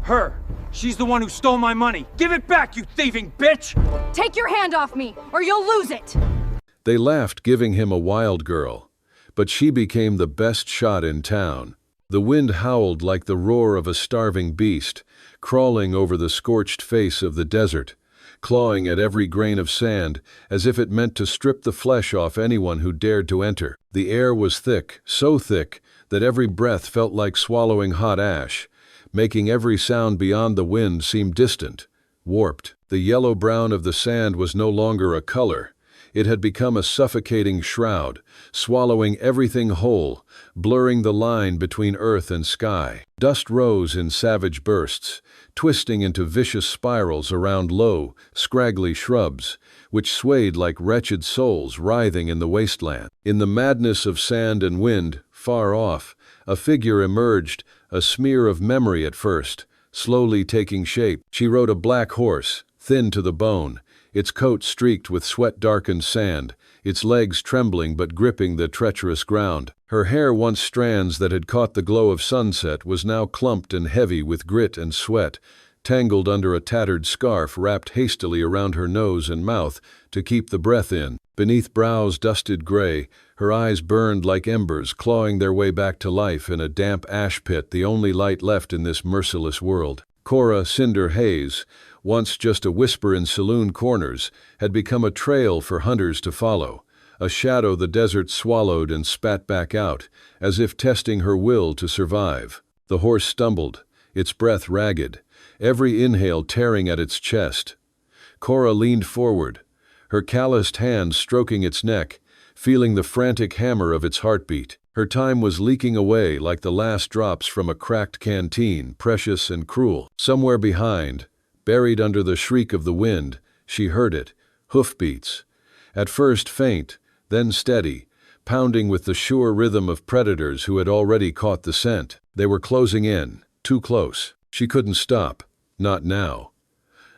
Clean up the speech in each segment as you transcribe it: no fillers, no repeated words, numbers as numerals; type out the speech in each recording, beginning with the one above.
Her. She's the one who stole my money. Give it back, you thieving bitch! Take your hand off me, or you'll lose it! They laughed, giving him a wild girl. But she became the best shot in town. The wind howled like the roar of a starving beast, crawling over the scorched face of the desert, clawing at every grain of sand, as if it meant to strip the flesh off anyone who dared to enter. The air was thick, so thick that every breath felt like swallowing hot ash, making every sound beyond the wind seem distant, warped. The yellow-brown of the sand was no longer a color. It had become a suffocating shroud, swallowing everything whole, blurring the line between earth and sky. Dust rose in savage bursts, twisting into vicious spirals around low, scraggly shrubs, which swayed like wretched souls writhing in the wasteland. In the madness of sand and wind, far off, a figure emerged, a smear of memory at first, slowly taking shape. She rode a black horse, thin to the bone, its coat streaked with sweat-darkened sand, its legs trembling but gripping the treacherous ground. Her hair, once strands that had caught the glow of sunset, was now clumped and heavy with grit and sweat, tangled under a tattered scarf wrapped hastily around her nose and mouth to keep the breath in. Beneath brows dusted gray, her eyes burned like embers clawing their way back to life in a damp ash pit, the only light left in this merciless world. Cora Cinder Hayes, once just a whisper in saloon corners, had become a trail for hunters to follow, a shadow the desert swallowed and spat back out, as if testing her will to survive. The horse stumbled, its breath ragged, every inhale tearing at its chest. Cora leaned forward, her calloused hand stroking its neck, feeling the frantic hammer of its heartbeat. Her time was leaking away like the last drops from a cracked canteen, precious and cruel. Somewhere behind, buried under the shriek of the wind, she heard it, hoofbeats. At first faint, then steady, pounding with the sure rhythm of predators who had already caught the scent. They were closing in, too close. She couldn't stop, not now.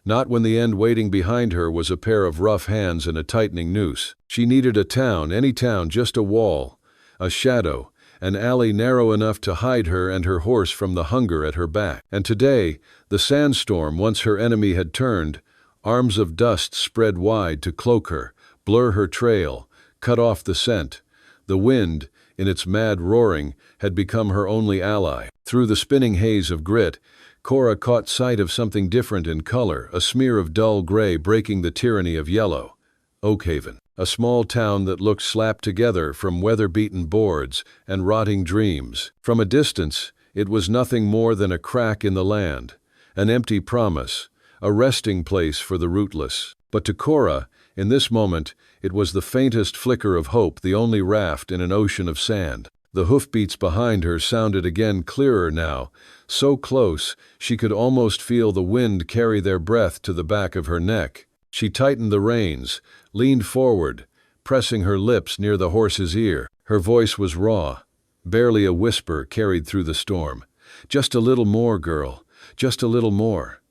Not when the end waiting behind her was a pair of rough hands and a tightening noose. She needed a town, any town, just a wall, a shadow, an alley narrow enough to hide her and her horse from the hunger at her back. And today, the sandstorm, once her enemy, had turned. Arms of dust spread wide to cloak her, blur her trail, cut off the scent. The wind, in its mad roaring, had become her only ally. Through the spinning haze of grit, Cora caught sight of something different in color, a smear of dull gray breaking the tyranny of yellow. Oakhaven, a small town that looked slapped together from weather-beaten boards and rotting dreams. From a distance, it was nothing more than a crack in the land, an empty promise, a resting place for the rootless. But to Cora, in this moment, it was the faintest flicker of hope, the only raft in an ocean of sand. The hoofbeats behind her sounded again, clearer now, so close she could almost feel the wind carry their breath to the back of her neck. She tightened the reins, leaned forward, pressing her lips near the horse's ear. Her voice was raw, barely a whisper carried through the storm. "Just a little more, girl, just a little more."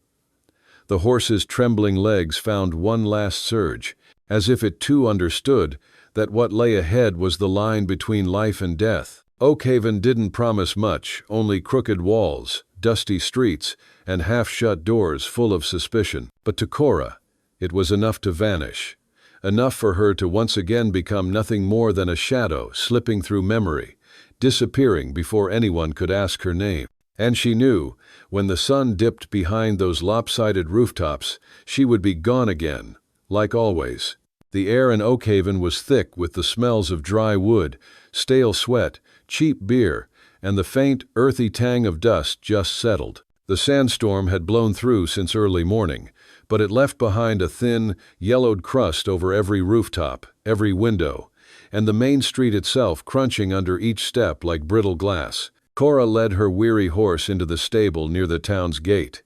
The horse's trembling legs found one last surge, as if it too understood that what lay ahead was the line between life and death. Oakhaven didn't promise much, only crooked walls, dusty streets, and half-shut doors full of suspicion. But to Cora, it was enough to vanish, enough for her to once again become nothing more than a shadow slipping through memory, disappearing before anyone could ask her name. And she knew, when the sun dipped behind those lopsided rooftops, she would be gone again, like always. The air in Oakhaven was thick with the smells of dry wood, stale sweat, cheap beer, and the faint, earthy tang of dust just settled. The sandstorm had blown through since early morning, but it left behind a thin, yellowed crust over every rooftop, every window, and the main street itself crunching under each step like brittle glass. Cora led her weary horse into the stable near the town's gate.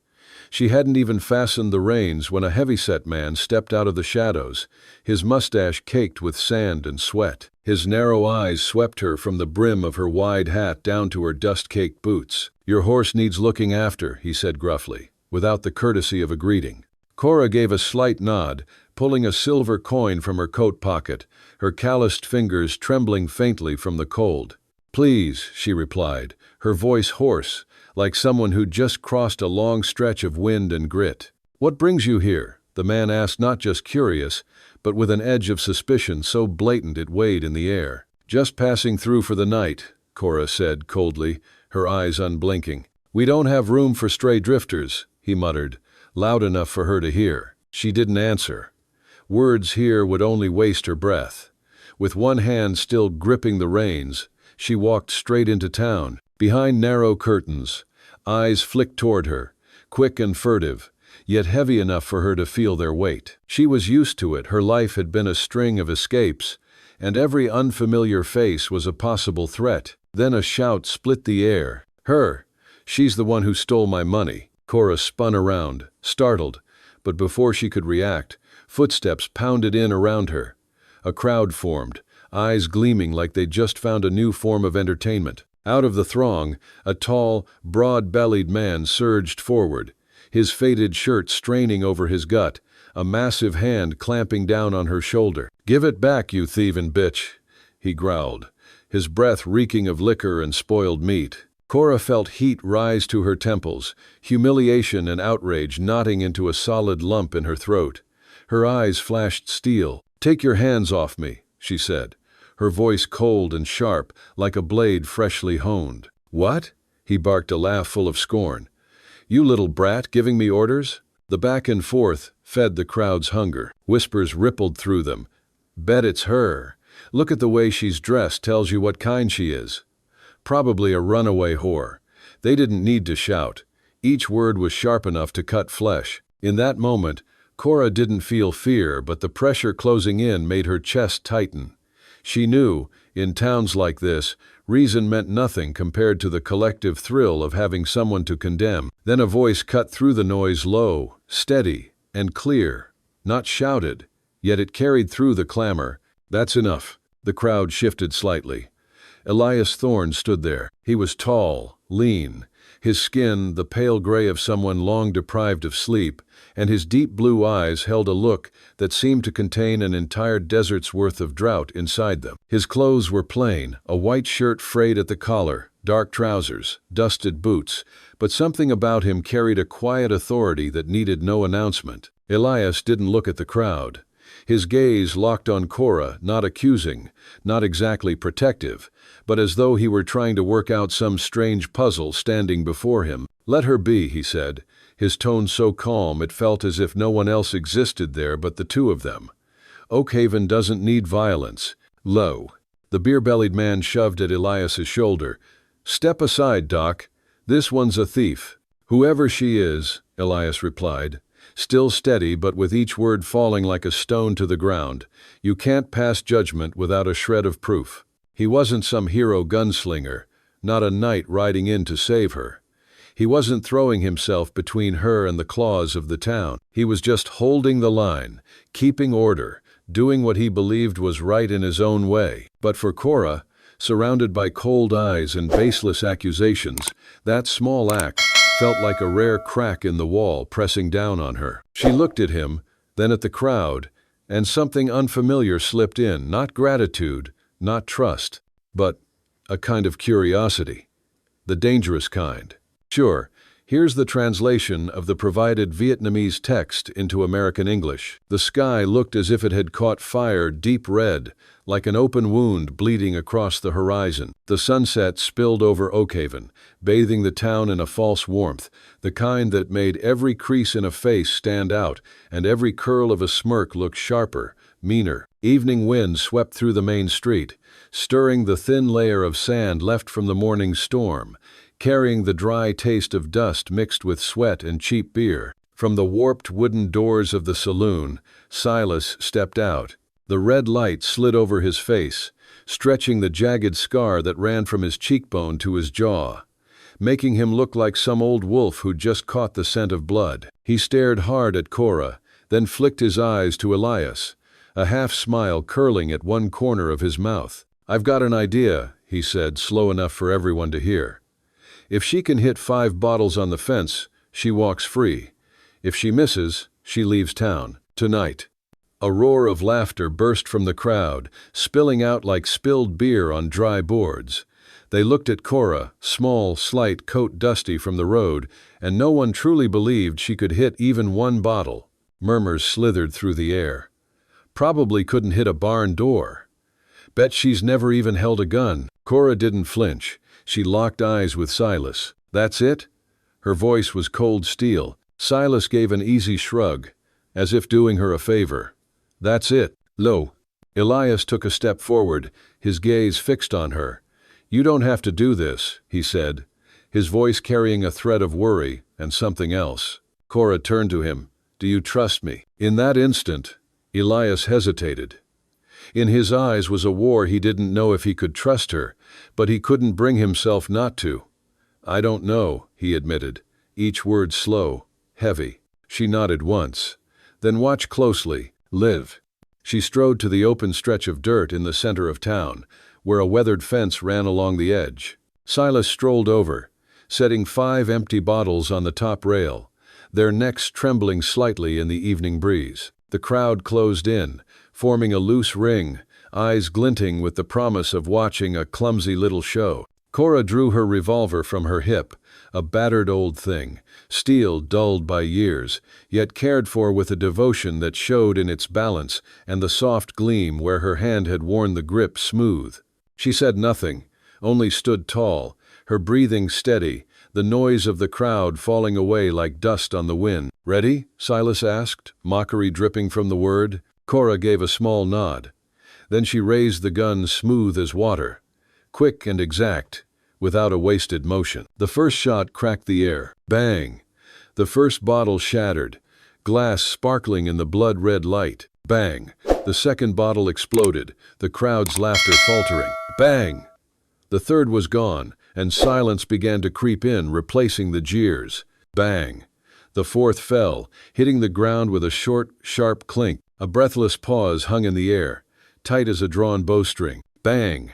She hadn't even fastened the reins when a heavy-set man stepped out of the shadows, his mustache caked with sand and sweat. His narrow eyes swept her from the brim of her wide hat down to her dust-caked boots. "Your horse needs looking after," he said gruffly, without the courtesy of a greeting. Cora gave a slight nod, pulling a silver coin from her coat pocket, her calloused fingers trembling faintly from the cold. "Please," she replied, her voice hoarse, like someone who'd just crossed a long stretch of wind and grit. "What brings you here?" the man asked, not just curious, but with an edge of suspicion so blatant it weighed in the air. "Just passing through for the night," Cora said coldly, her eyes unblinking. "We don't have room for stray drifters," he muttered, loud enough for her to hear. She didn't answer. Words here would only waste her breath. With one hand still gripping the reins, she walked straight into town. Behind narrow curtains, eyes flicked toward her, quick and furtive, yet heavy enough for her to feel their weight. She was used to it. Her life had been a string of escapes, and every unfamiliar face was a possible threat. Then a shout split the air. "Her! She's the one who stole my money." Cora spun around, startled, but before she could react, footsteps pounded in around her. A crowd formed, eyes gleaming like they'd just found a new form of entertainment. Out of the throng, a tall, broad-bellied man surged forward, his faded shirt straining over his gut, a massive hand clamping down on her shoulder. "Give it back, you thieving bitch," he growled, his breath reeking of liquor and spoiled meat. Cora felt heat rise to her temples, humiliation and outrage knotting into a solid lump in her throat. Her eyes flashed steel. "Take your hands off me," she said, her voice cold and sharp, like a blade freshly honed. "What?" he barked, a laugh full of scorn. "You little brat giving me orders?" The back and forth fed the crowd's hunger. Whispers rippled through them. "Bet it's her. Look at the way she's dressed, tells you what kind she is. Probably a runaway whore." They didn't need to shout. Each word was sharp enough to cut flesh. In that moment, Cora didn't feel fear, but the pressure closing in made her chest tighten. She knew, in towns like this, reason meant nothing compared to the collective thrill of having someone to condemn. Then a voice cut through the noise, low, steady, and clear. Not shouted, yet it carried through the clamor. "That's enough." The crowd shifted slightly. Elias Thorne stood there. He was tall, lean, his skin the pale gray of someone long deprived of sleep, and his deep blue eyes held a look that seemed to contain an entire desert's worth of drought inside them. His clothes were plain, a white shirt frayed at the collar, dark trousers, dusted boots, but something about him carried a quiet authority that needed no announcement. Elias didn't look at the crowd. His gaze locked on Cora, not accusing, not exactly protective, but as though he were trying to work out some strange puzzle standing before him. "Let her be," he said, his tone so calm it felt as if no one else existed there but the two of them. "Oakhaven doesn't need violence." Low. The beer-bellied man shoved at Elias's shoulder. "Step aside, Doc. This one's a thief." "Whoever she is," Elias replied, still steady but with each word falling like a stone to the ground, "you can't pass judgment without a shred of proof." He wasn't some hero gunslinger, not a knight riding in to save her. He wasn't throwing himself between her and the claws of the town. He was just holding the line, keeping order, doing what he believed was right in his own way. But for Cora, surrounded by cold eyes and baseless accusations, that small act felt like a rare crack in the wall pressing down on her. She looked at him, then at the crowd, and something unfamiliar slipped in, not gratitude, not trust, but a kind of curiosity. The dangerous kind. Sure, here's the translation of the provided Vietnamese text into American English. The sky looked as if it had caught fire, deep red, like an open wound bleeding across the horizon. The sunset spilled over Oakhaven, bathing the town in a false warmth, the kind that made every crease in a face stand out and every curl of a smirk look sharper, meaner. Evening wind swept through the main street, stirring the thin layer of sand left from the morning's storm, carrying the dry taste of dust mixed with sweat and cheap beer. From the warped wooden doors of the saloon, Silas stepped out. The red light slid over his face, stretching the jagged scar that ran from his cheekbone to his jaw, making him look like some old wolf who'd just caught the scent of blood. He stared hard at Cora, then flicked his eyes to Elias, a half-smile curling at one corner of his mouth. "I've got an idea," he said, slow enough for everyone to hear. "If she can hit 5 bottles on the fence, she walks free. If she misses, she leaves town. Tonight." A roar of laughter burst from the crowd, spilling out like spilled beer on dry boards. They looked at Cora, small, slight, coat dusty from the road, and no one truly believed she could hit even one bottle. Murmurs slithered through the air. Probably couldn't hit a barn door. Bet she's never even held a gun. Cora didn't flinch. She locked eyes with Silas. That's it? Her voice was cold steel. Silas gave an easy shrug, as if doing her a favor. That's it. Lo. Elias took a step forward, his gaze fixed on her. You don't have to do this, he said, his voice carrying a thread of worry and something else. Cora turned to him. Do you trust me? In that instant, Elias hesitated. In his eyes was a war he didn't know if he could trust her, but he couldn't bring himself not to. I don't know, he admitted, each word slow, heavy. She nodded once. Then watch closely. Live. She strode to the open stretch of dirt in the center of town, where a weathered fence ran along the edge. Silas strolled over, setting 5 empty bottles on the top rail, their necks trembling slightly in the evening breeze. The crowd closed in, forming a loose ring, eyes glinting with the promise of watching a clumsy little show. Cora drew her revolver from her hip, a battered old thing, steel dulled by years, yet cared for with a devotion that showed in its balance and the soft gleam where her hand had worn the grip smooth. She said nothing, only stood tall, her breathing steady, the noise of the crowd falling away like dust on the wind. Ready? Silas asked, mockery dripping from the word. Cora gave a small nod. Then she raised the gun smooth as water, quick and exact, without a wasted motion. The first shot cracked the air. Bang! The first bottle shattered, glass sparkling in the blood-red light. Bang! The second bottle exploded, the crowd's laughter faltering. Bang! The third was gone, and silence began to creep in, replacing the jeers. Bang! The fourth fell, hitting the ground with a short, sharp clink. A breathless pause hung in the air, tight as a drawn bowstring. Bang!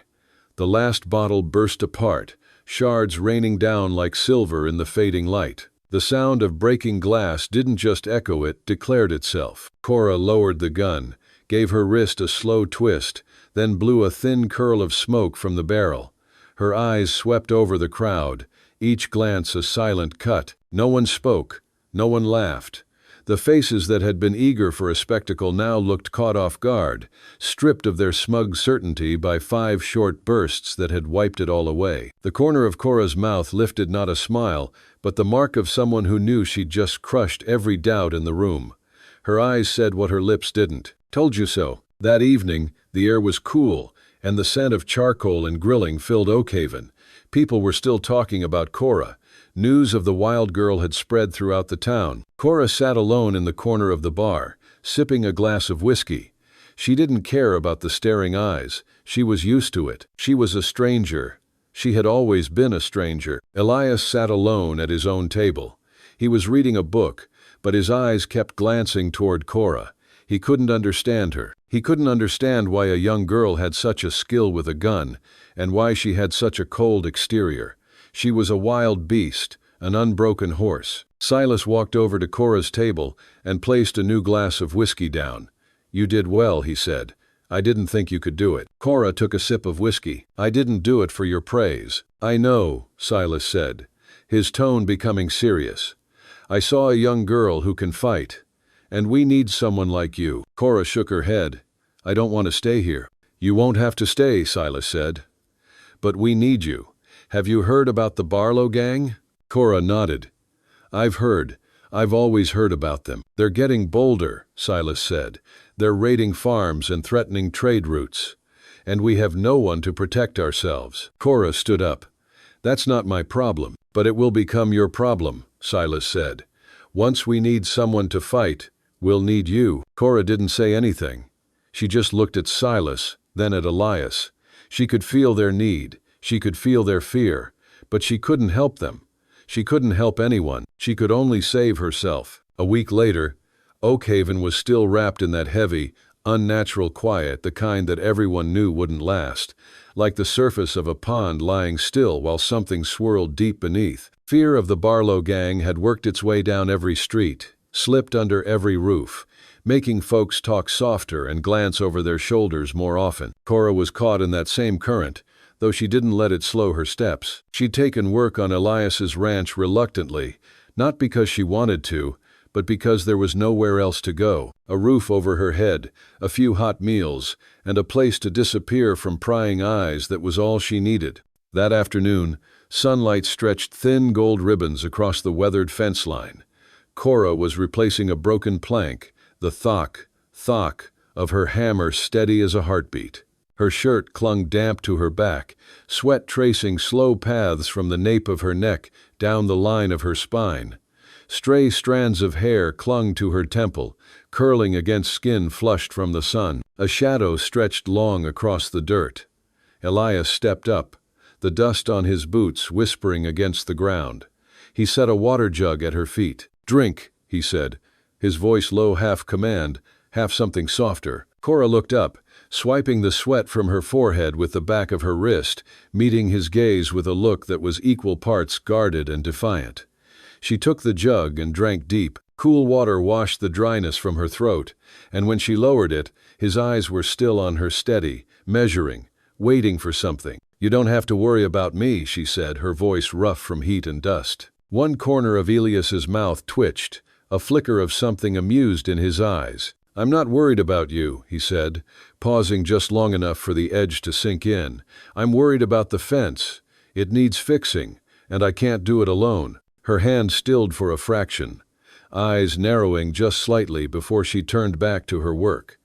The last bottle burst apart, shards raining down like silver in the fading light. The sound of breaking glass didn't just echo, it declared itself. Cora lowered the gun, gave her wrist a slow twist, then blew a thin curl of smoke from the barrel. Her eyes swept over the crowd, each glance a silent cut. No one spoke, no one laughed. The faces that had been eager for a spectacle now looked caught off guard, stripped of their smug certainty by 5 short bursts that had wiped it all away. The corner of Cora's mouth lifted not a smile, but the mark of someone who knew she'd just crushed every doubt in the room. Her eyes said what her lips didn't. Told you so. That evening, the air was cool, and the scent of charcoal and grilling filled Oakhaven. People were still talking about Cora. News of the wild girl had spread throughout the town. Cora sat alone in the corner of the bar, sipping a glass of whiskey. She didn't care about the staring eyes. She was used to it. She was a stranger. She had always been a stranger. Elias sat alone at his own table. He was reading a book, but his eyes kept glancing toward Cora. He couldn't understand her. He couldn't understand why a young girl had such a skill with a gun, and why she had such a cold exterior. She was a wild beast, an unbroken horse. Silas walked over to Cora's table and placed a new glass of whiskey down. You did well, he said. I didn't think you could do it. Cora took a sip of whiskey. I didn't do it for your praise. I know, Silas said, his tone becoming serious. I saw a young girl who can fight, and we need someone like you. Cora shook her head. I don't want to stay here. You won't have to stay, Silas said. But we need you. Have you heard about the Barlow gang? Cora nodded. I've heard. I've always heard about them. They're getting bolder, Silas said. They're raiding farms and threatening trade routes. And we have no one to protect ourselves. Cora stood up. That's not my problem, but it will become your problem, Silas said. Once we need someone to fight, we'll need you. Cora didn't say anything. She just looked at Silas, then at Elias. She could feel their need. She could feel their fear, but she couldn't help them. She couldn't help anyone. She could only save herself. A week later, Oakhaven was still wrapped in that heavy, unnatural quiet, the kind that everyone knew wouldn't last, like the surface of a pond lying still while something swirled deep beneath. Fear of the Barlow gang had worked its way down every street, slipped under every roof, making folks talk softer and glance over their shoulders more often. Cora was caught in that same current, though she didn't let it slow her steps. She'd taken work on Elias's ranch reluctantly, not because she wanted to, but because there was nowhere else to go. A roof over her head, a few hot meals, and a place to disappear from prying eyes, that was all she needed. That afternoon, sunlight stretched thin gold ribbons across the weathered fence line. Cora was replacing a broken plank, the thock of her hammer steady as a heartbeat. Her shirt clung damp to her back, sweat tracing slow paths from the nape of her neck down the line of her spine. Stray strands of hair clung to her temple, curling against skin flushed from the sun. A shadow stretched long across the dirt. Elias stepped up, the dust on his boots whispering against the ground. He set a water jug at her feet. "Drink," he said, his voice low, half command, half something softer. Cora looked up, swiping the sweat from her forehead with the back of her wrist, meeting his gaze with a look that was equal parts guarded and defiant. She took the jug and drank deep. Cool water washed the dryness from her throat, and when she lowered it, his eyes were still on her, steady, measuring, waiting for something. "You don't have to worry about me," she said, her voice rough from heat and dust. One corner of Elias's mouth twitched, a flicker of something amused in his eyes. "I'm not worried about you," he said, pausing just long enough for the edge to sink in. "I'm worried about the fence. It needs fixing, and I can't do it alone." Her hand stilled for a fraction, eyes narrowing just slightly before she turned back to her work.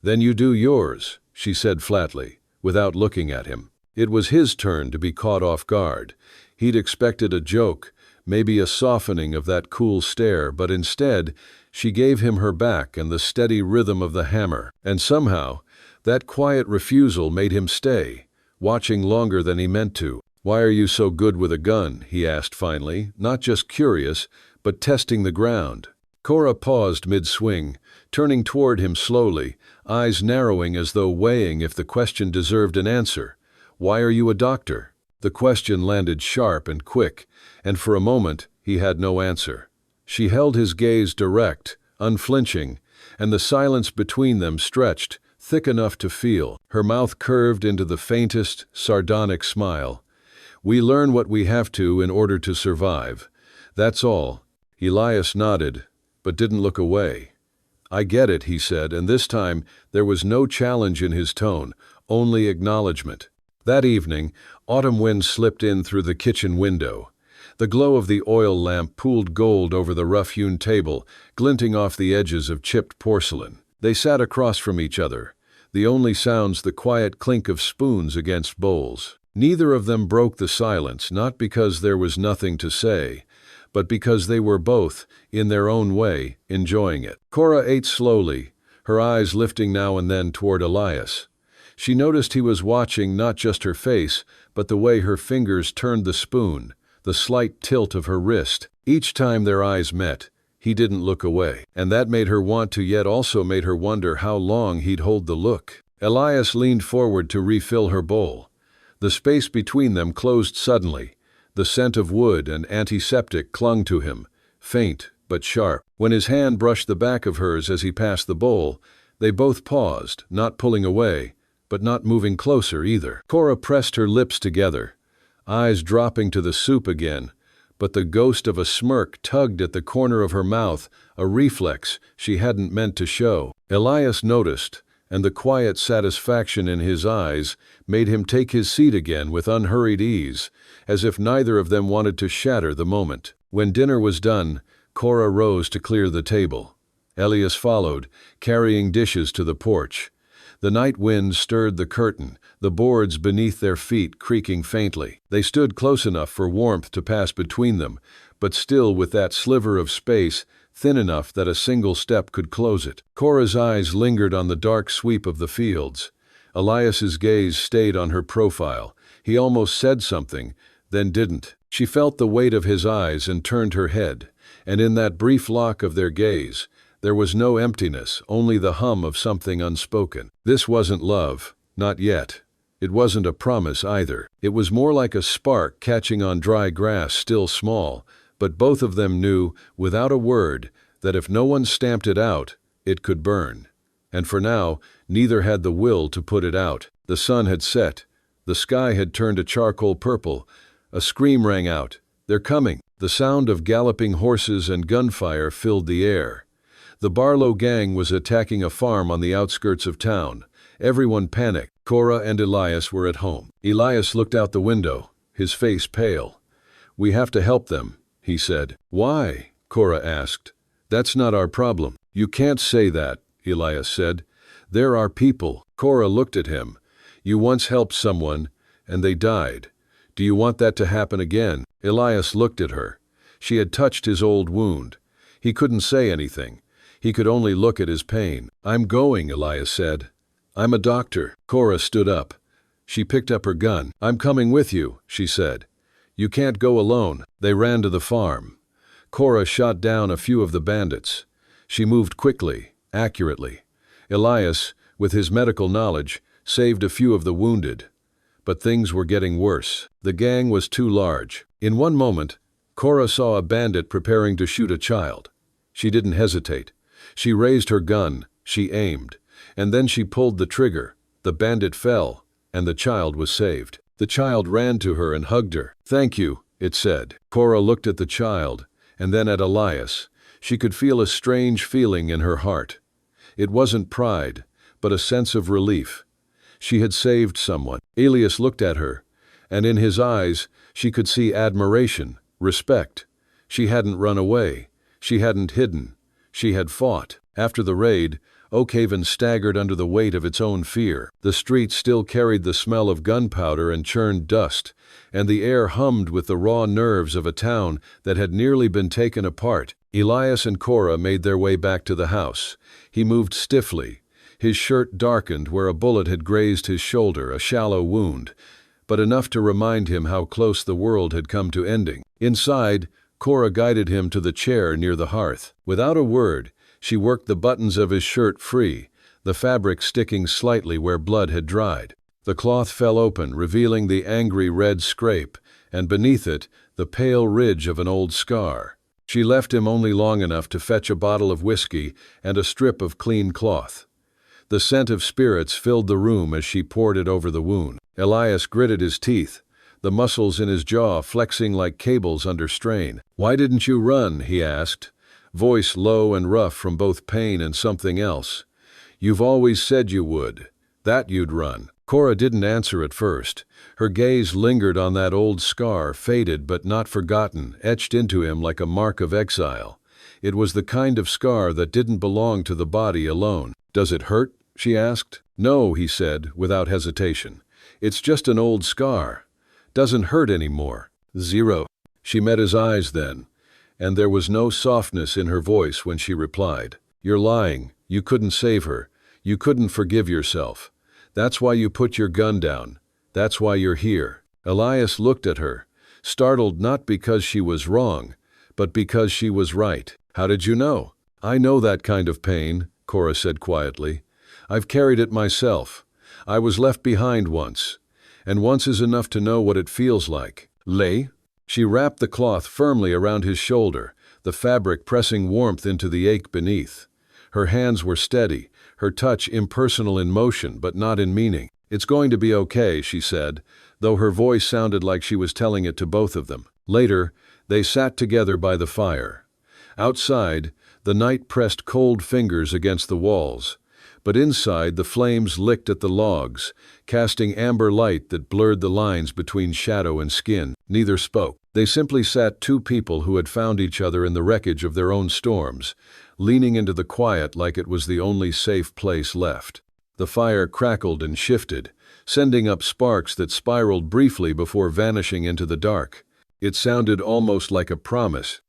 "Then you do yours," she said flatly, without looking at him. It was his turn to be caught off guard. He'd expected a joke, maybe a softening of that cool stare, but instead, she gave him her back and the steady rhythm of the hammer. And somehow, that quiet refusal made him stay, watching longer than he meant to. "Why are you so good with a gun?" he asked finally, not just curious, but testing the ground. Cora paused mid-swing, turning toward him slowly, eyes narrowing as though weighing if the question deserved an answer. "Why are you a doctor?" The question landed sharp and quick, and for a moment he had no answer. She held his gaze direct, unflinching, and the silence between them stretched, thick enough to feel. Her mouth curved into the faintest, sardonic smile. "We learn what we have to in order to survive. That's all." Elias nodded, but didn't look away. "I get it," he said, and this time there was no challenge in his tone, only acknowledgement. That evening, autumn wind slipped in through the kitchen window. The glow of the oil lamp pooled gold over the rough-hewn table, glinting off the edges of chipped porcelain. They sat across from each other, the only sounds the quiet clink of spoons against bowls. Neither of them broke the silence, not because there was nothing to say, but because they were both, in their own way, enjoying it. Cora ate slowly, her eyes lifting now and then toward Elias. She noticed he was watching not just her face, but the way her fingers turned the spoon, the slight tilt of her wrist. Each time their eyes met, he didn't look away, and that made her want to, yet also made her wonder how long he'd hold the look. Elias leaned forward to refill her bowl. The space between them closed suddenly. The scent of wood and antiseptic clung to him, faint but sharp. When his hand brushed the back of hers as he passed the bowl, they both paused, not pulling away, but not moving closer either. Cora pressed her lips together, eyes dropping to the soup again, but the ghost of a smirk tugged at the corner of her mouth, a reflex she hadn't meant to show. Elias noticed, and the quiet satisfaction in his eyes made him take his seat again with unhurried ease, as if neither of them wanted to shatter the moment. When dinner was done, Cora rose to clear the table. Elias followed, carrying dishes to the porch. The night wind stirred the curtain, the boards beneath their feet creaking faintly. They stood close enough for warmth to pass between them, but still with that sliver of space, thin enough that a single step could close it. Cora's eyes lingered on the dark sweep of the fields. Elias's gaze stayed on her profile. He almost said something, then didn't. She felt the weight of his eyes and turned her head, and in that brief lock of their gaze, there was no emptiness, only the hum of something unspoken. This wasn't love, not yet. It wasn't a promise either. It was more like a spark catching on dry grass, still small, but both of them knew, without a word, that if no one stamped it out, it could burn. And for now, neither had the will to put it out. The sun had set, The sky had turned a charcoal purple. A scream rang out. "They're coming!" The sound of galloping horses and gunfire filled the air. The Barlow gang was attacking a farm on the outskirts of town. Everyone panicked. Cora and Elias were at home. Elias looked out the window, his face pale. "We have to help them," he said. "Why?" Cora asked. "That's not our problem." "You can't say that," Elias said. "They're our people." Cora looked at him. "You once helped someone, and they died. Do you want that to happen again?" Elias looked at her. She had touched his old wound. He couldn't say anything. He could only look at his pain. "I'm going," Elias said. "I'm a doctor." Cora stood up. She picked up her gun. "I'm coming with you," she said. "You can't go alone." They ran to the farm. Cora shot down a few of the bandits. She moved quickly, accurately. Elias, with his medical knowledge, saved a few of the wounded. But things were getting worse. The gang was too large. In one moment, Cora saw a bandit preparing to shoot a child. She didn't hesitate. She raised her gun, she aimed, and then she pulled the trigger. The bandit fell, and the child was saved. The child ran to her and hugged her. "Thank you," it said. Cora looked at the child, and then at Elias. She could feel a strange feeling in her heart. It wasn't pride, but a sense of relief. She had saved someone. Elias looked at her, and in his eyes she could see admiration, respect. She hadn't run away. She hadn't hidden. She had fought. After the raid, Oakhaven staggered under the weight of its own fear. The streets still carried the smell of gunpowder and churned dust, and the air hummed with the raw nerves of a town that had nearly been taken apart. Elias and Cora made their way back to the house. He moved stiffly. His shirt darkened where a bullet had grazed his shoulder, a shallow wound, but enough to remind him how close the world had come to ending. Inside, Cora guided him to the chair near the hearth. Without a word, she worked the buttons of his shirt free, the fabric sticking slightly where blood had dried. The cloth fell open, revealing the angry red scrape, and beneath it, the pale ridge of an old scar. She left him only long enough to fetch a bottle of whiskey and a strip of clean cloth. The scent of spirits filled the room as she poured it over the wound. Elias gritted his teeth, the muscles in his jaw flexing like cables under strain. "Why didn't you run?" he asked, voice low and rough from both pain and something else. "You've always said you would, that you'd run." Cora didn't answer at first. Her gaze lingered on that old scar, faded but not forgotten, etched into him like a mark of exile. It was the kind of scar that didn't belong to the body alone. "Does it hurt?" she asked. "No," he said, without hesitation. "It's just an old scar. Doesn't hurt anymore." "Zero." She met his eyes then, and there was no softness in her voice when she replied. "You're lying. You couldn't save her. You couldn't forgive yourself. That's why you put your gun down. That's why you're here." Elias looked at her, startled not because she was wrong, but because she was right. "How did you know?" "I know that kind of pain," Cora said quietly. "I've carried it myself. I was left behind once, and once is enough to know what it feels like." "Lay?" She wrapped the cloth firmly around his shoulder, the fabric pressing warmth into the ache beneath. Her hands were steady, her touch impersonal in motion but not in meaning. "It's going to be okay," she said, though her voice sounded like she was telling it to both of them. Later, they sat together by the fire. Outside, the night pressed cold fingers against the walls, but inside the flames licked at the logs, casting amber light that blurred the lines between shadow and skin. Neither spoke. They simply sat, two people who had found each other in the wreckage of their own storms, leaning into the quiet like it was the only safe place left. The fire crackled and shifted, sending up sparks that spiraled briefly before vanishing into the dark. It sounded almost like a promise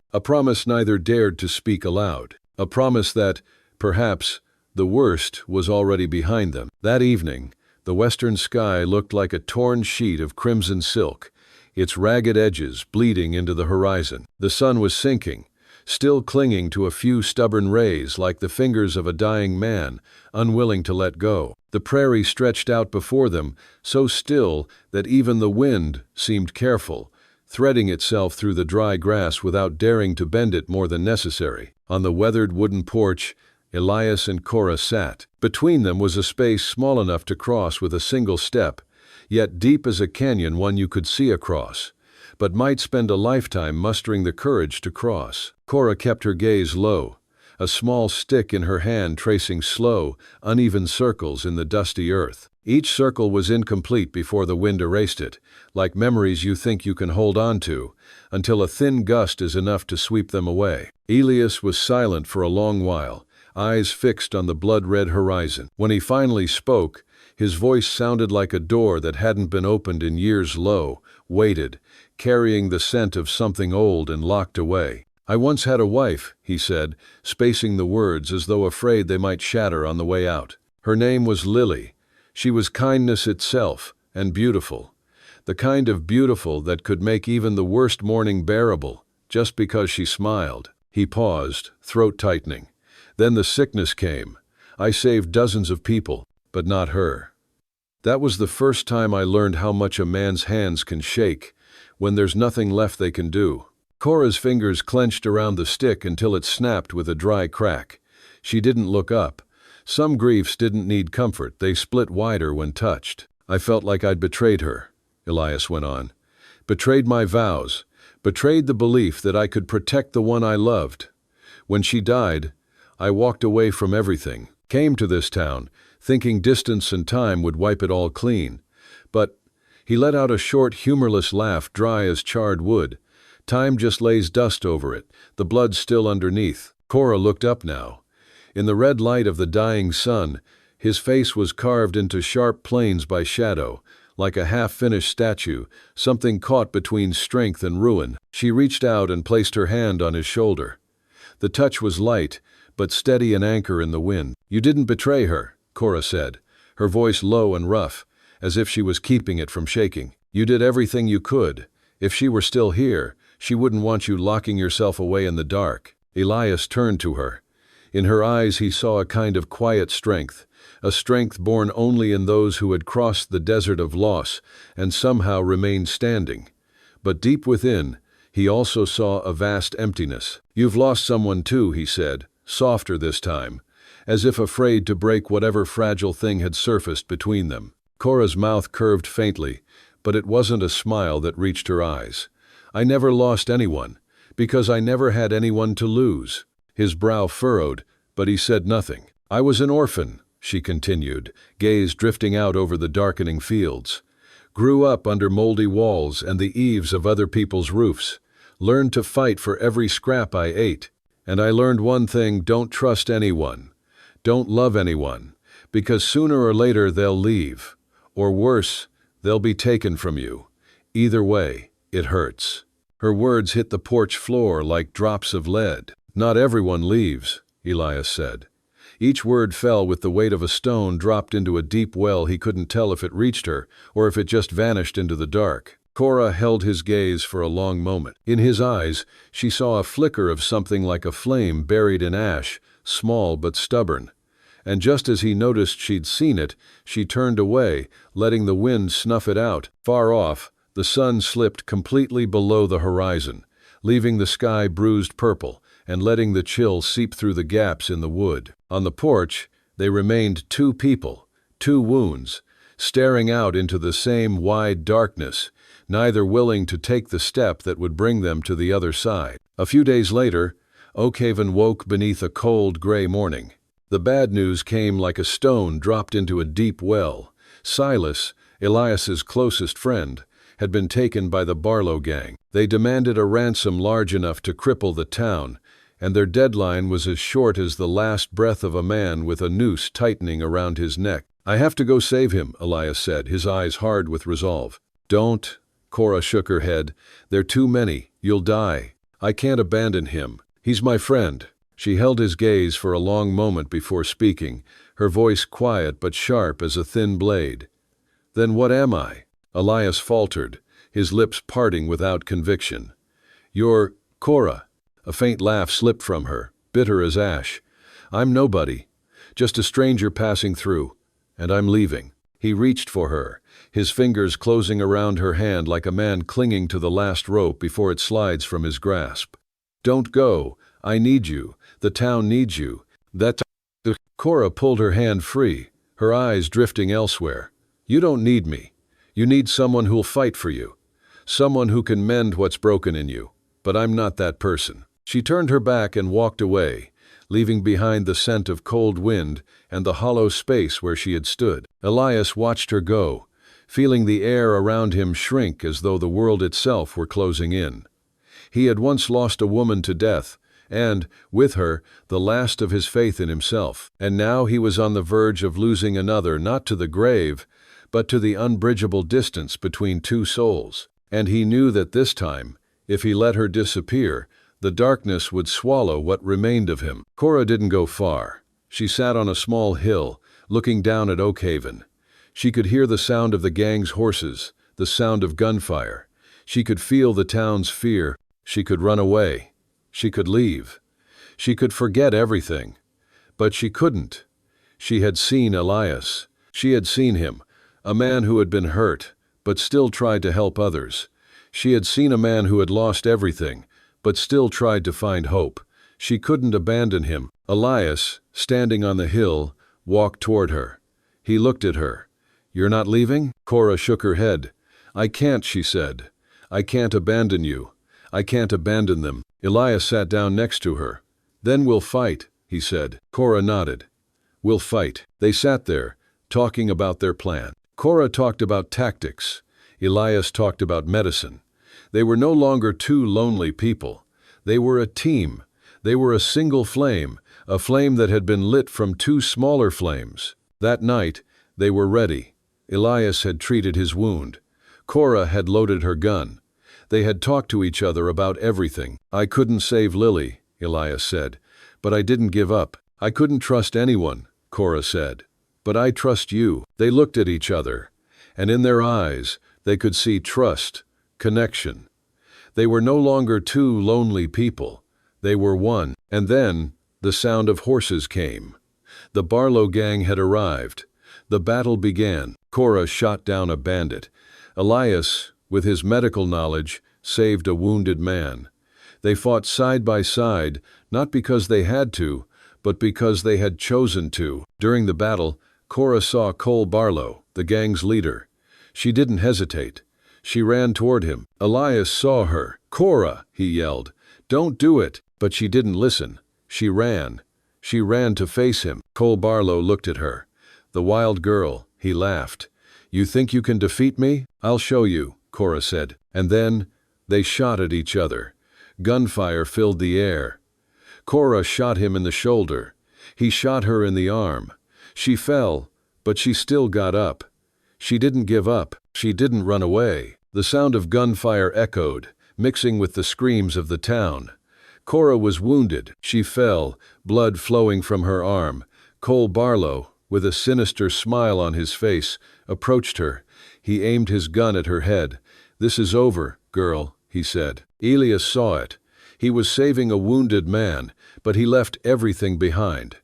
neither dared to speak aloud, a promise that, perhaps, the worst was already behind them. That evening, the western sky looked like a torn sheet of crimson silk, its ragged edges bleeding into the horizon. The sun was sinking, still clinging to a few stubborn rays like the fingers of a dying man, unwilling to let go. The prairie stretched out before them, so still that even the wind seemed careful, threading itself through the dry grass without daring to bend it more than necessary. On the weathered wooden porch, Elias and Cora sat. Between them was a space small enough to cross with a single step, yet deep as a canyon one you could see across, but might spend a lifetime mustering the courage to cross. Cora kept her gaze low, a small stick in her hand tracing slow, uneven circles in the dusty earth. Each circle was incomplete before the wind erased it, like memories you think you can hold on to, until a thin gust is enough to sweep them away. Elias was silent for a long while, eyes fixed on the blood-red horizon. When he finally spoke, his voice sounded like a door that hadn't been opened in years, low, weighted, carrying the scent of something old and locked away. "I once had a wife," he said, spacing the words as though afraid they might shatter on the way out. "Her name was Lily. She was kindness itself, and beautiful. The kind of beautiful that could make even the worst morning bearable, just because she smiled." He paused, throat tightening. "Then the sickness came. I saved dozens of people, but not her. That was the first time I learned how much a man's hands can shake when there's nothing left they can do." Cora's fingers clenched around the stick until it snapped with a dry crack. She didn't look up. Some griefs didn't need comfort, they split wider when touched. "I felt like I'd betrayed her," Elias went on. "Betrayed my vows, betrayed the belief that I could protect the one I loved. When she died, I walked away from everything, came to this town, thinking distance and time would wipe it all clean. But," he let out a short, humorless laugh dry as charred wood, "time just lays dust over it, the blood still underneath." Cora looked up now. In the red light of the dying sun, his face was carved into sharp planes by shadow, like a half-finished statue, something caught between strength and ruin. She reached out and placed her hand on his shoulder. The touch was light, but steady an anchor in the wind. "You didn't betray her," Cora said, her voice low and rough, as if she was keeping it from shaking. "You did everything you could. If she were still here, she wouldn't want you locking yourself away in the dark." Elias turned to her. In her eyes he saw a kind of quiet strength, a strength born only in those who had crossed the desert of loss and somehow remained standing. But deep within, he also saw a vast emptiness. "You've lost someone too," he said, softer this time, as if afraid to break whatever fragile thing had surfaced between them. Cora's mouth curved faintly, but it wasn't a smile that reached her eyes. "I never lost anyone, because I never had anyone to lose." His brow furrowed, but he said nothing. "I was an orphan," she continued, gaze drifting out over the darkening fields. "Grew up under moldy walls and the eaves of other people's roofs. Learned to fight for every scrap I ate. And I learned one thing: don't trust anyone. Don't love anyone, because sooner or later they'll leave. Or worse, they'll be taken from you. Either way, it hurts." Her words hit the porch floor like drops of lead. "Not everyone leaves," Elias said. Each word fell with the weight of a stone dropped into a deep well he couldn't tell if it reached her or if it just vanished into the dark. Cora held his gaze for a long moment. In his eyes, she saw a flicker of something like a flame buried in ash, small but stubborn. And just as he noticed she'd seen it, she turned away, letting the wind snuff it out. Far off, the sun slipped completely below the horizon, leaving the sky bruised purple and letting the chill seep through the gaps in the wood. On the porch, they remained two people, two wounds, staring out into the same wide darkness, neither willing to take the step that would bring them to the other side. A few days later, Oakhaven woke beneath a cold, gray morning. The bad news came like a stone dropped into a deep well. Silas, Elias's closest friend, had been taken by the Barlow gang. They demanded a ransom large enough to cripple the town, and their deadline was as short as the last breath of a man with a noose tightening around his neck. "I have to go save him," Elias said, his eyes hard with resolve. "Don't," Cora shook her head. "They're too many. You'll die. I can't abandon him. He's my friend." She held his gaze for a long moment before speaking, her voice quiet but sharp as a thin blade. "Then what am I?" Elias faltered, his lips parting without conviction. "You're Cora." A faint laugh slipped from her, bitter as ash. "I'm nobody, just a stranger passing through, and I'm leaving." He reached for her, his fingers closing around her hand like a man clinging to the last rope before it slides from his grasp. "Don't go. I need you. The town needs you." Cora pulled her hand free, her eyes drifting elsewhere. "You don't need me. You need someone who'll fight for you. Someone who can mend what's broken in you. But I'm not that person." She turned her back and walked away, leaving behind the scent of cold wind and the hollow space where she had stood. Elias watched her go, feeling the air around him shrink as though the world itself were closing in. He had once lost a woman to death, and, with her, the last of his faith in himself. And now he was on the verge of losing another, not to the grave, but to the unbridgeable distance between two souls. And he knew that this time, if he let her disappear, the darkness would swallow what remained of him. Cora didn't go far. She sat on a small hill, looking down at Oakhaven. She could hear the sound of the gang's horses, the sound of gunfire. She could feel the town's fear. She could run away. She could leave. She could forget everything. But she couldn't. She had seen Elias. She had seen him, a man who had been hurt, but still tried to help others. She had seen a man who had lost everything, but still tried to find hope. She couldn't abandon him. Elias, standing on the hill, walked toward her. He looked at her. "You're not leaving?" Cora shook her head. "I can't," she said. "I can't abandon you. I can't abandon them." Elias sat down next to her. "Then we'll fight," he said. Cora nodded. "We'll fight." They sat there, talking about their plan. Cora talked about tactics. Elias talked about medicine. They were no longer two lonely people. They were a team. They were a single flame, a flame that had been lit from two smaller flames. That night, they were ready. Elias had treated his wound. Cora had loaded her gun. They had talked to each other about everything. "I couldn't save Lily," Elias said, "but I didn't give up. I couldn't trust anyone," Cora said, "but I trust you." They looked at each other, and in their eyes, they could see trust, connection. They were no longer two lonely people. They were one. And then, the sound of horses came. The Barlow gang had arrived. The battle began. Cora shot down a bandit. Elias, with his medical knowledge, saved a wounded man. They fought side by side, not because they had to, but because they had chosen to. During the battle, Cora saw Cole Barlow, the gang's leader. She didn't hesitate. She ran toward him. Elias saw her. "Cora," he yelled, "don't do it." But she didn't listen. She ran. She ran to face him. Cole Barlow looked at her. "The wild girl," he laughed. "You think you can defeat me? I'll show you," Cora said. And then, they shot at each other. Gunfire filled the air. Cora shot him in the shoulder. He shot her in the arm. She fell, but she still got up. She didn't give up. She didn't run away. The sound of gunfire echoed, mixing with the screams of the town. Cora was wounded. She fell, blood flowing from her arm. Cole Barlow, with a sinister smile on his face, approached her. He aimed his gun at her head. "This is over, girl," he said. Elias saw it. He was saving a wounded man, but he left everything behind.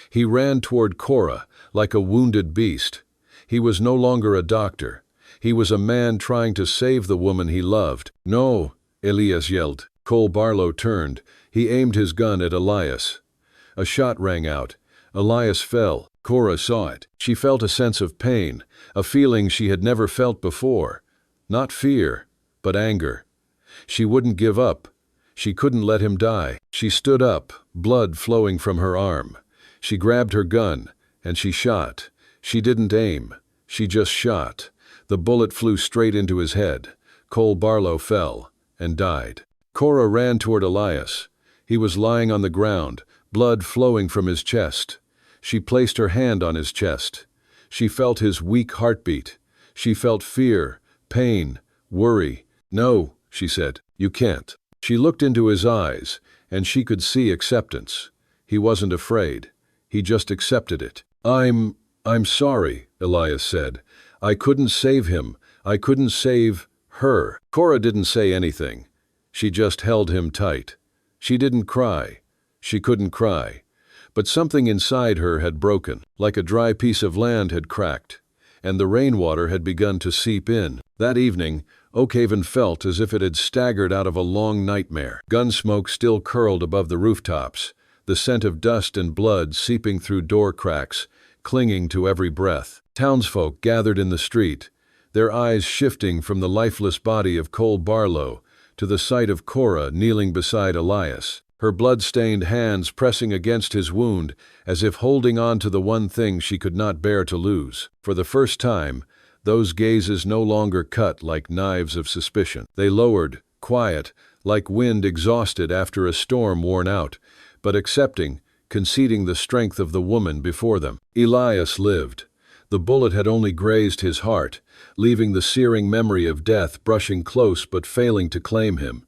He ran toward Cora like a wounded beast. He was no longer a doctor. He was a man trying to save the woman he loved. "No," Elias yelled. Cole Barlow turned. He aimed his gun at Elias. A shot rang out. Elias fell. Cora saw it. She felt a sense of pain, a feeling she had never felt before. Not fear, but anger. She wouldn't give up. She couldn't let him die. She stood up, blood flowing from her arm. She grabbed her gun, and she shot. She didn't aim. She just shot. The bullet flew straight into his head. Cole Barlow fell and died. Cora ran toward Elias. He was lying on the ground, blood flowing from his chest. She placed her hand on his chest. She felt his weak heartbeat. She felt fear, pain, worry. "No," she said, "you can't." She looked into his eyes, and she could see acceptance. He wasn't afraid. He just accepted it. I'm sorry," Elias said. "I couldn't save him. I couldn't save her." Cora didn't say anything. She just held him tight. She didn't cry. She couldn't cry. But something inside her had broken, like a dry piece of land had cracked, and the rainwater had begun to seep in. That evening, Oakhaven felt as if it had staggered out of a long nightmare. Gunsmoke still curled above the rooftops, the scent of dust and blood seeping through door cracks, clinging to every breath. Townsfolk gathered in the street. their eyes shifting from the lifeless body of Cole Barlow to the sight of Cora kneeling beside Elias, her blood-stained hands pressing against his wound as if holding on to the one thing she could not bear to lose. For the first time, those gazes no longer cut like knives of suspicion. They lowered, quiet, like wind exhausted after a storm worn out, but accepting, conceding the strength of the woman before them. Elias lived. The bullet had only grazed his heart, leaving the searing memory of death brushing close but failing to claim him.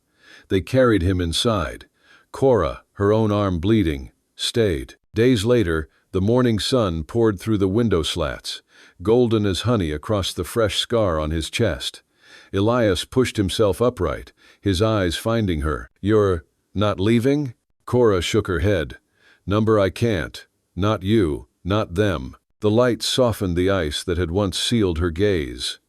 They carried him inside. Cora, her own arm bleeding, stayed. Days later, the morning sun poured through the window slats, golden as honey across the fresh scar on his chest. Elias pushed himself upright, his eyes finding her. "You're not leaving?" Cora shook her head. "Number, I can't. Not you, not them." The light softened the ice that had once sealed her gaze.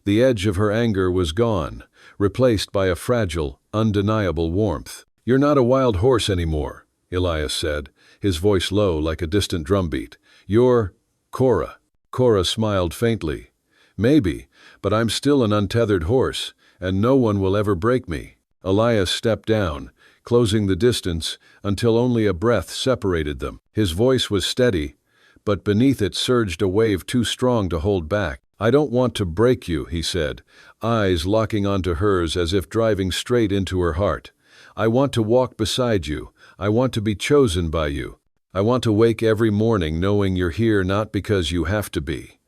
The edge of her anger was gone, replaced by a fragile, undeniable warmth. "You're not a wild horse anymore," Elias said, his voice low like a distant drumbeat. "You're Cora." Cora smiled faintly. "Maybe, but I'm still an untethered horse, and no one will ever break me." Elias stepped down, closing the distance until only a breath separated them. His voice was steady, but beneath it surged a wave too strong to hold back. "I don't want to break you," he said, eyes locking onto hers as if driving straight into her heart. "I want to walk beside you. I want to be chosen by you. I want to wake every morning knowing you're here not because you have to be,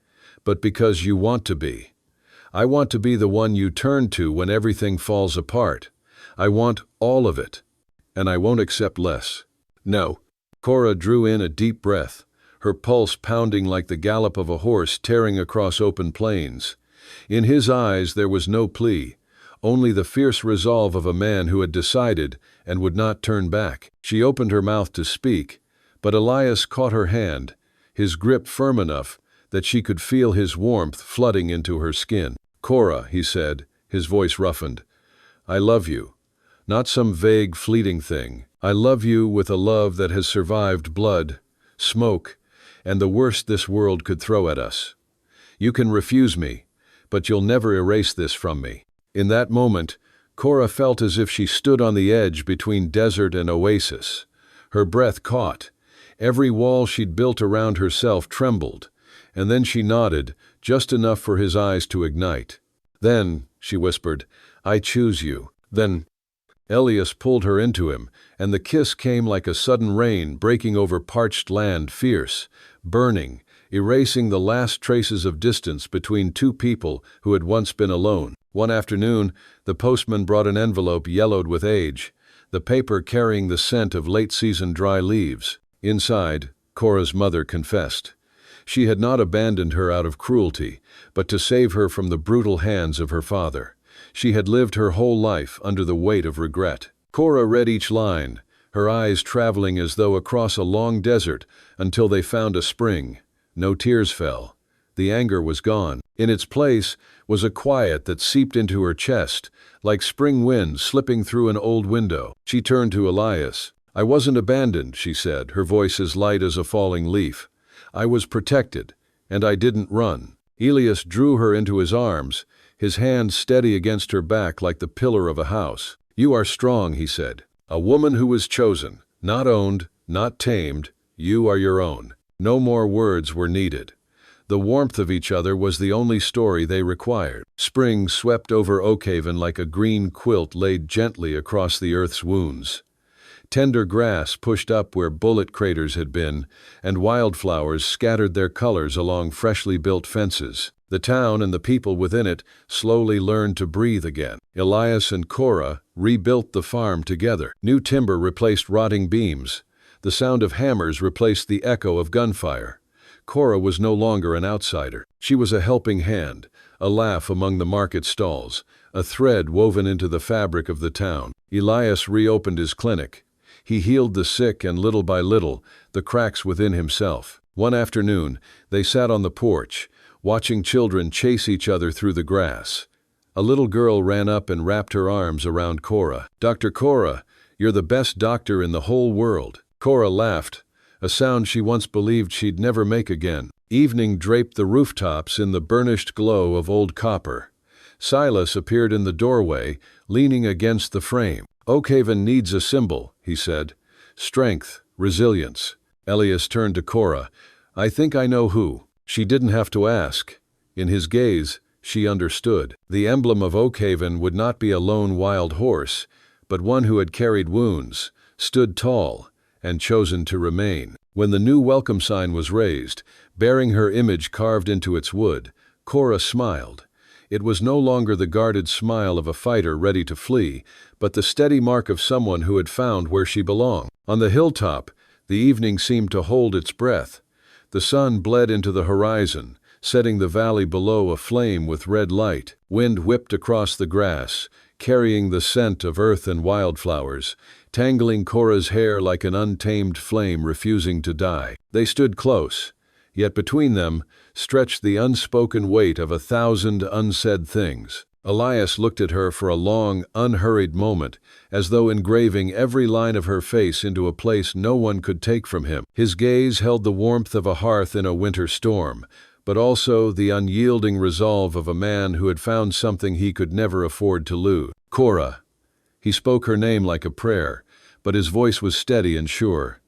but because you want to be. I want to be the one you turn to when everything falls apart. I want all of it, and I won't accept less." "No." Cora drew in a deep breath, her pulse pounding like the gallop of a horse tearing across open plains. In his eyes there was no plea, only the fierce resolve of a man who had decided and would not turn back. She opened her mouth to speak, but Elias caught her hand, his grip firm enough that she could feel his warmth flooding into her skin. "Cora," he said, his voice roughened, "I love you. Not some vague, fleeting thing. I love you with a love that has survived blood, smoke, and the worst this world could throw at us. You can refuse me, but you'll never erase this from me." In that moment, Cora felt as if she stood on the edge between desert and oasis. Her breath caught. Every wall she'd built around herself trembled, and then she nodded, just enough for his eyes to ignite. "Then," she whispered, "I choose you." "Then—" Elias pulled her into him, and the kiss came like a sudden rain breaking over parched land, fierce, burning, erasing the last traces of distance between two people who had once been alone. One afternoon, the postman brought an envelope yellowed with age, the paper carrying the scent of late-season dry leaves. Inside, Cora's mother confessed. She had not abandoned her out of cruelty, but to save her from the brutal hands of her father. She had lived her whole life under the weight of regret. Cora read each line, her eyes traveling as though across a long desert until they found a spring. No tears fell. The anger was gone. In its place was a quiet that seeped into her chest, like spring wind slipping through an old window. She turned to Elias. "I wasn't abandoned," she said, her voice as light as a falling leaf. "I was protected, and I didn't run." Elias drew her into his arms, his hand steady against her back like the pillar of a house. "You are strong," he said. "A woman who was chosen, not owned, not tamed. You are your own." No more words were needed. The warmth of each other was the only story they required. Spring swept over Oakhaven like a green quilt laid gently across the earth's wounds. Tender grass pushed up where bullet craters had been, and wildflowers scattered their colors along freshly built fences. The town and the people within it slowly learned to breathe again. Elias and Cora rebuilt the farm together. New timber replaced rotting beams. The sound of hammers replaced the echo of gunfire. Cora was no longer an outsider. She was a helping hand, a laugh among the market stalls, a thread woven into the fabric of the town. Elias reopened his clinic. He healed the sick and little by little, the cracks within himself. One afternoon, they sat on the porch, watching children chase each other through the grass. A little girl ran up and wrapped her arms around Cora. "Dr. Cora, you're the best doctor in the whole world." Cora laughed, a sound she once believed she'd never make again. Evening draped the rooftops in the burnished glow of old copper. Silas appeared in the doorway, leaning against the frame. "Oakhaven needs a symbol," he said. "Strength, resilience." Elias turned to Cora. "I think I know who." She didn't have to ask. In his gaze, she understood. The emblem of Oakhaven would not be a lone wild horse, but one who had carried wounds, stood tall, and chosen to remain. When the new welcome sign was raised, bearing her image carved into its wood, Cora smiled. It was no longer the guarded smile of a fighter ready to flee, but the steady mark of someone who had found where she belonged. On the hilltop, the evening seemed to hold its breath. The sun bled into the horizon, setting the valley below aflame with red light. Wind whipped across the grass, carrying the scent of earth and wildflowers, tangling Cora's hair like an untamed flame refusing to die. They stood close, yet between them stretched the unspoken weight of 1,000 unsaid things. Elias looked at her for a long, unhurried moment, as though engraving every line of her face into a place no one could take from him. His gaze held the warmth of a hearth in a winter storm, but also the unyielding resolve of a man who had found something he could never afford to lose. "Cora." He spoke her name like a prayer, but his voice was steady and sure.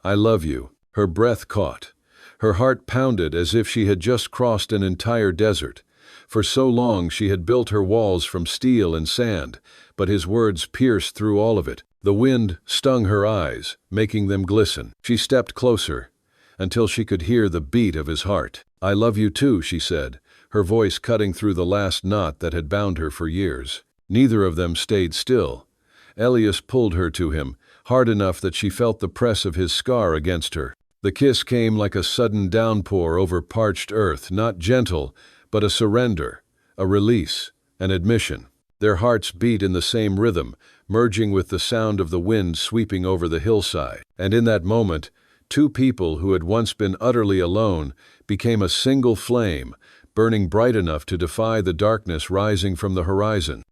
"I love you." Her breath caught. Her heart pounded as if she had just crossed an entire desert. For so long she had built her walls from steel and sand, but his words pierced through all of it. The wind stung her eyes, making them glisten. She stepped closer, until she could hear the beat of his heart. "I love you too," she said, her voice cutting through the last knot that had bound her for years. Neither of them stayed still. Elias pulled her to him, hard enough that she felt the press of his scar against her. The kiss came like a sudden downpour over parched earth, not gentle, but a surrender, a release, an admission. Their hearts beat in the same rhythm, merging with the sound of the wind sweeping over the hillside. And in that moment, two people who had once been utterly alone became a single flame, burning bright enough to defy the darkness rising from the horizon.